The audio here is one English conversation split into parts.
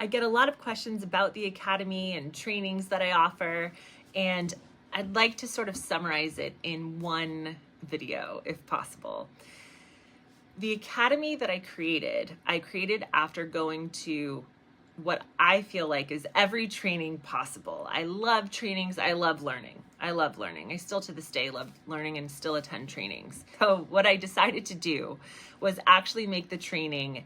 I get a lot of questions about the Academy and trainings that I offer, and I'd like to sort of summarize it in one video if possible. The Academy that I created after going to what I feel like is every training possible. I love trainings. I love learning. I still to this day love learning and still attend trainings. So what I decided to do was actually make the training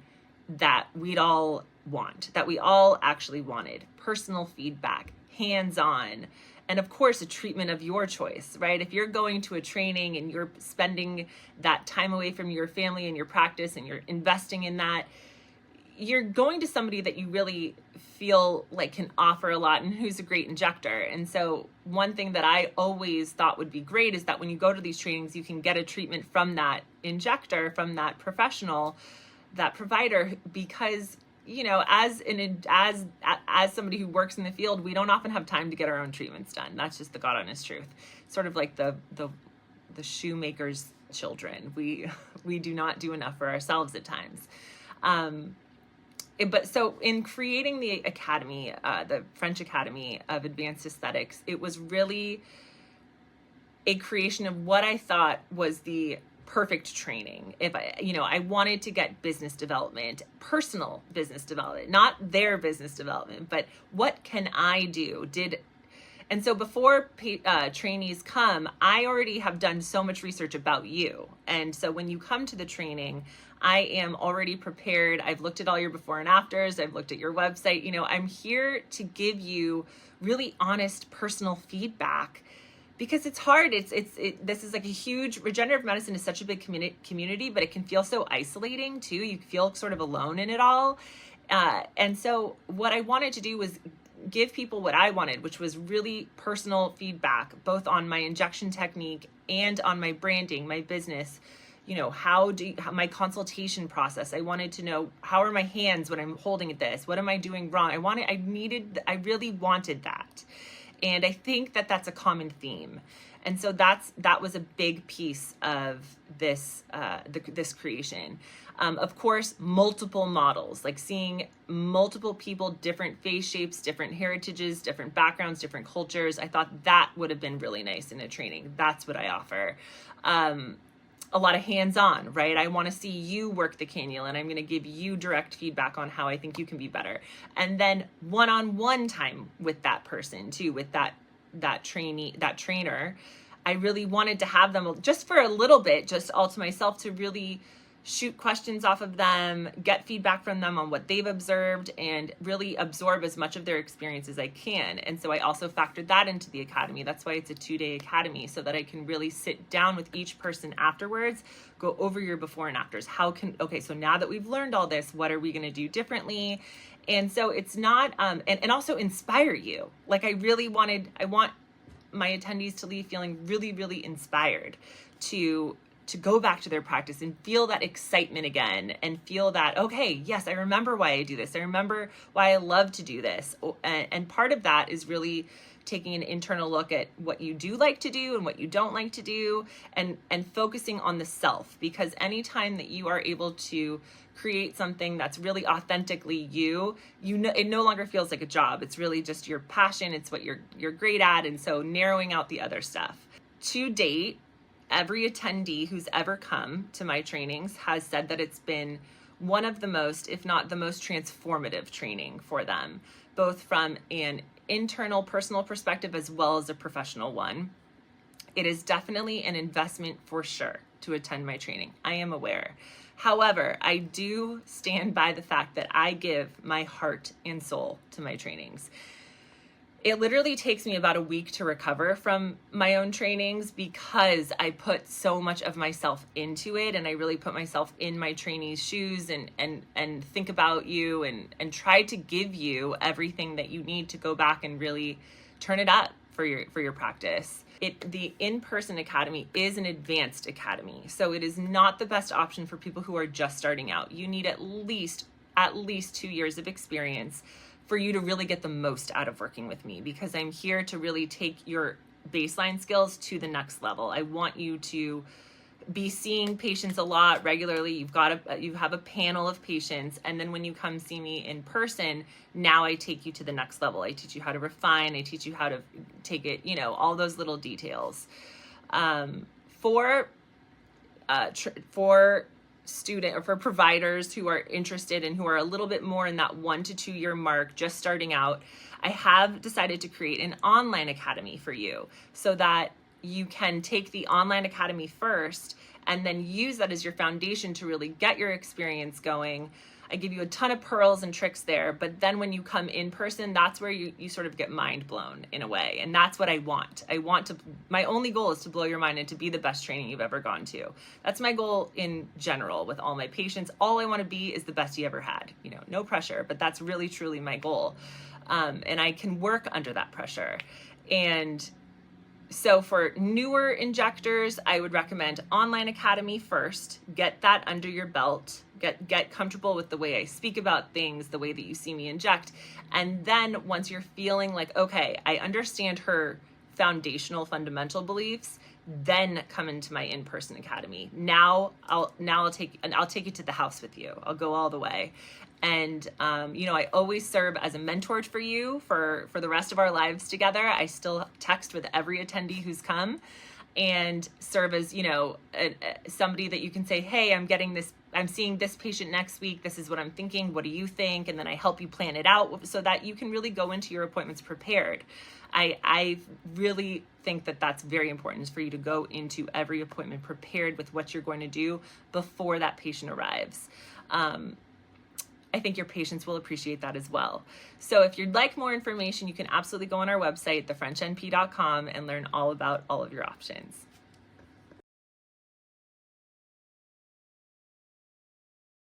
that we'd all want, that we all actually wanted. Personal feedback, hands-on, and of course a treatment of your choice, right? If you're going to a training and you're spending that time away from your family and your practice and you're investing in that, you're going to somebody that you really feel like can offer a lot and who's a great injector. And so one thing that I always thought would be great is that when you go to these trainings, you can get a treatment from that injector, from that professional, that provider, because as somebody who works in the field, we don't often have time to get our own treatments done. That's just the God honest truth. Sort of like the shoemaker's children. We do not do enough for ourselves at times. But so in creating the Academy, the French Academy of Advanced Aesthetics, it was really a creation of what I thought was the perfect training. If I wanted to get business development, personal business development, not their business development, but what can I do? And so before trainees come, I already have done so much research about you. And so when you come to the training, I am already prepared. I've looked at all your before and afters. I've looked at your website. I'm here to give you really honest personal feedback, because it's hard. This is like a huge, regenerative medicine is such a big community, but it can feel so isolating too. You feel sort of alone in it all. And so what I wanted to do was give people what I wanted, which was really personal feedback, both on my injection technique and on my branding, my business. How my consultation process. I wanted to know, how are my hands when I'm holding this? What am I doing wrong? I really wanted that. And I think that that's a common theme. And so that was a big piece of this, this creation. Of course, multiple models, like seeing multiple people, different face shapes, different heritages, different backgrounds, different cultures. I thought that would have been really nice in a training. That's what I offer. A lot of hands-on, right? I want to see you work the cannula, and I'm going to give you direct feedback on how I think you can be better. And then one-on-one time with that person too, with that trainer. I really wanted to have them just for a little bit, just all to myself, to really shoot questions off of them, get feedback from them on what they've observed, and really absorb as much of their experience as I can. And so I also factored that into the Academy. That's why it's a 2-day Academy, so that I can really sit down with each person afterwards, go over your before and afters. So now that we've learned all this, what are we going to do differently? And so it's not, and also inspire you. Like I want my attendees to leave feeling really, really inspired to go back to their practice and feel that excitement again, and feel that, okay, yes, I remember why I do this. I remember why I love to do this. And part of that is really taking an internal look at what you do like to do and what you don't like to do, and focusing on the self, because anytime that you are able to create something that's really authentically it no longer feels like a job. It's really just your passion. It's what you're great at. And so narrowing out the other stuff. To date, every attendee who's ever come to my trainings has said that it's been one of the most, if not the most transformative training for them, both from an internal personal perspective as well as a professional one. It is definitely an investment for sure to attend my training. I am aware. However, I do stand by the fact that I give my heart and soul to my trainings. It literally takes me about a week to recover from my own trainings, because I put so much of myself into it, and I really put myself in my trainees' shoes and think about you and try to give you everything that you need to go back and really turn it up for your practice. The in-person academy is an advanced academy, so it is not the best option for people who are just starting out. You need at least 2 years of experience for you to really get the most out of working with me, because I'm here to really take your baseline skills to the next level. I want you to be seeing patients a lot regularly. You have a panel of patients, and then when you come see me in person, now I take you to the next level. I teach you how to refine. I teach you how to take it, all those little details. For student or for providers who are interested and who are a little bit more in that 1 to 2 year mark, just starting out, I have decided to create an online academy for you so that you can take the online academy first and then use that as your foundation to really get your experience going. I give you a ton of pearls and tricks there, but then when you come in person, that's where you sort of get mind blown in a way. And that's what I want. My only goal is to blow your mind and to be the best training you've ever gone to. That's my goal in general with all my patients. All I want to be is the best you ever had, no pressure, but that's really, truly my goal. And I can work under that pressure. And so for newer injectors, I would recommend Online Academy first. Get that under your belt. Get comfortable with the way I speak about things, the way that you see me inject. And then once you're feeling like, okay, I understand her fundamental beliefs, then come into my in-person academy. Now I'll take you to the house with you. I'll go all the way. And, I always serve as a mentor for you for the rest of our lives together. I still text with every attendee who's come and serve as, somebody that you can say, hey, I'm seeing this patient next week. This is what I'm thinking. What do you think? And then I help you plan it out so that you can really go into your appointments prepared. I really think that that's very important, is for you to go into every appointment prepared with what you're going to do before that patient arrives. I think your patients will appreciate that as well. So if you'd like more information, you can absolutely go on our website, thefrenchnp.com, and learn all about all of your options.